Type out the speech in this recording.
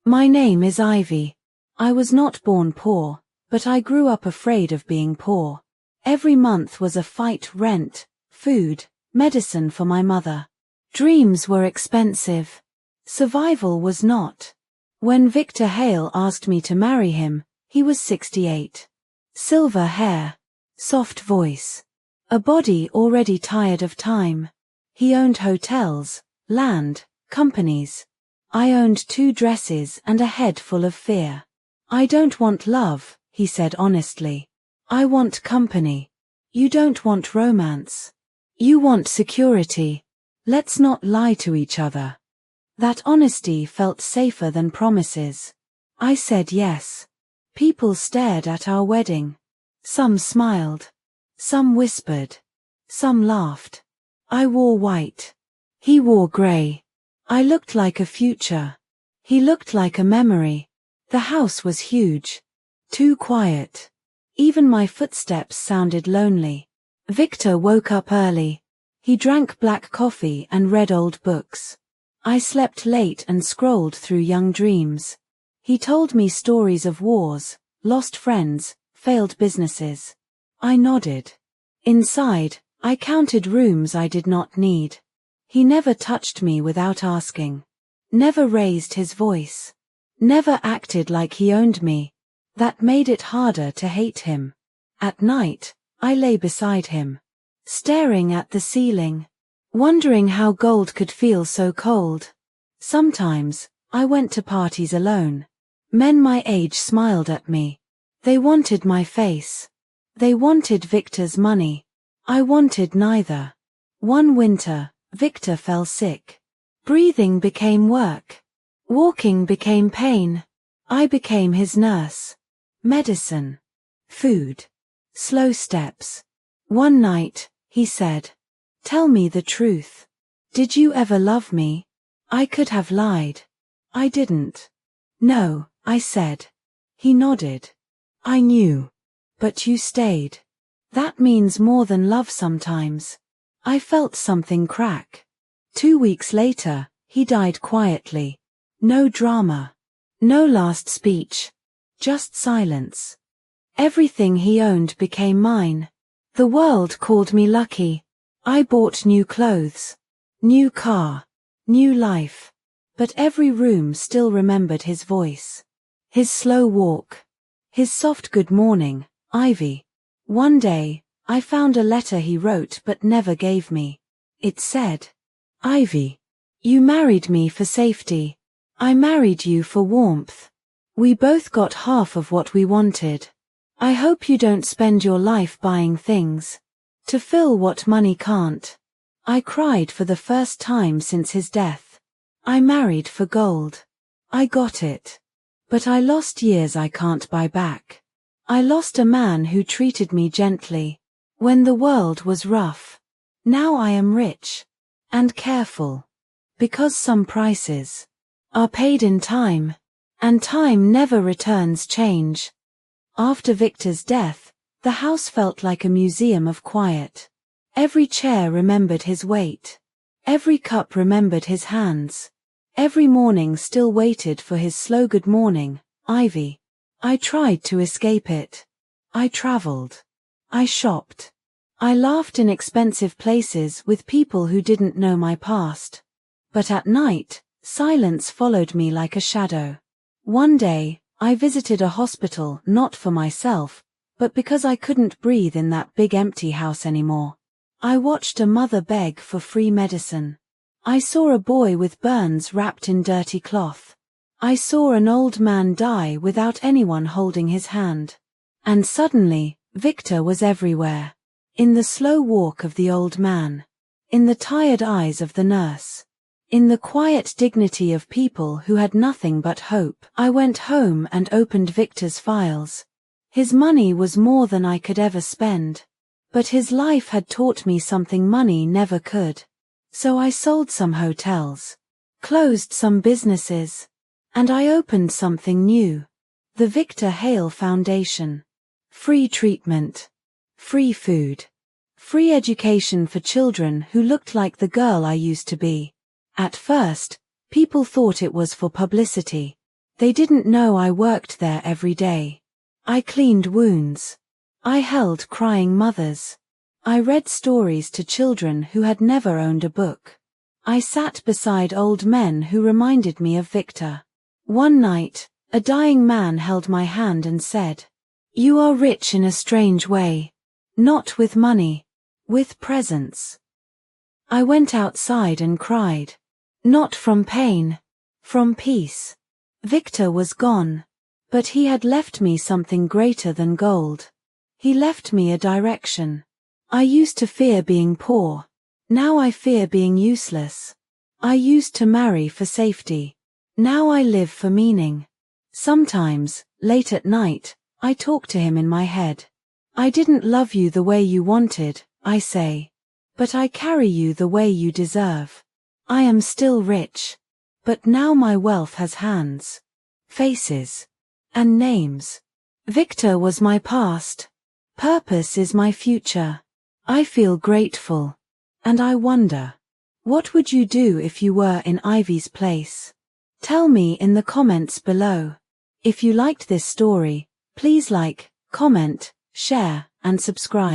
My name is Ivy. I was not born poor, but I grew up afraid of being poor. Every month was a fight: rent, food, medicine for my mother. Dreams were expensive. Survival was not. When Victor Hale asked me to marry him, he was 68. Silver hair. Soft voice. A body already tired of time. He owned hotels, land, companies. I owned 2 dresses and a head full of fear. I don't want love, he said honestly. I want company. You don't want romance. You want security. Let's not lie to each other. That honesty felt safer than promises. I said yes. People stared at our wedding. Some smiled. Some whispered. Some laughed. I wore white. He wore grey. I looked like a future. He looked like a memory. The house was huge. Too quiet. Even my footsteps sounded lonely. Victor woke up early. He drank black coffee and read old books. I slept late and scrolled through young dreams. He told me stories of wars, lost friends, failed businesses. I nodded. Inside, I counted rooms I did not need. He never touched me without asking. Never raised his voice. Never acted like he owned me. That made it harder to hate him. At night, I lay beside him, staring at the ceiling, wondering how gold could feel so cold. Sometimes, I went to parties alone. Men my age smiled at me. They wanted my face. They wanted Victor's money. I wanted neither. One winter, Victor fell sick. Breathing became work. Walking became pain. I became his nurse. Medicine. Food. Slow steps. One night, he said, "Tell me the truth. Did you ever love me?" I could have lied. I didn't. "No," I said. He nodded. "I knew. But you stayed. That means more than love sometimes." I felt something crack. 2 weeks later, he died quietly. No drama. No last speech. Just silence. Everything he owned became mine. The world called me lucky. I bought new clothes, new car, new life. But every room still remembered his voice. His slow walk. His soft "Good morning, Ivy." One day, I found a letter he wrote but never gave me. It said, "Ivy, you married me for safety. I married you for warmth. We both got half of what we wanted. I hope you don't spend your life buying things to fill what money can't." I cried for the first time since his death. I married for gold. I got it. But I lost years I can't buy back. I lost a man who treated me gently when the world was rough. Now I am rich and careful because some prices are paid in time, and time never returns change. After Victor's death, the house felt like a museum of quiet. Every chair remembered his weight. Every cup remembered his hands. Every morning still waited for his slow "Good morning, Ivy." I tried to escape it. I traveled. I shopped. I laughed in expensive places with people who didn't know my past. But at night, silence followed me like a shadow. One day, I visited a hospital not for myself, but because I couldn't breathe in that big empty house anymore. I watched a mother beg for free medicine. I saw a boy with burns wrapped in dirty cloth. I saw an old man die without anyone holding his hand. And suddenly, Victor was everywhere. In the slow walk of the old man. In the tired eyes of the nurse. In the quiet dignity of people who had nothing but hope. I went home and opened Victor's files. His money was more than I could ever spend. But his life had taught me something money never could. So I sold some hotels, closed some businesses, and I opened something new. The Victor Hale Foundation. Free treatment. Free food. Free education for children who looked like the girl I used to be. At first, people thought it was for publicity. They didn't know I worked there every day. I cleaned wounds. I held crying mothers. I read stories to children who had never owned a book. I sat beside old men who reminded me of Victor. One night, a dying man held my hand and said, "You are rich in a strange way. Not with money, with presence." I went outside and cried. Not from pain, from peace. Victor was gone, but he had left me something greater than gold. He left me a direction. I used to fear being poor. Now I fear being useless. I used to marry for safety. Now I live for meaning. Sometimes, late at night, I talk to him in my head. I didn't love you the way you wanted, I say. But I carry you the way you deserve. I am still rich. But now my wealth has hands, faces, and names. Victor was my past. Purpose is my future. I feel grateful. And I wonder, what would you do if you were in Ivy's place? Tell me in the comments below. If you liked this story, please like, comment, share, and subscribe.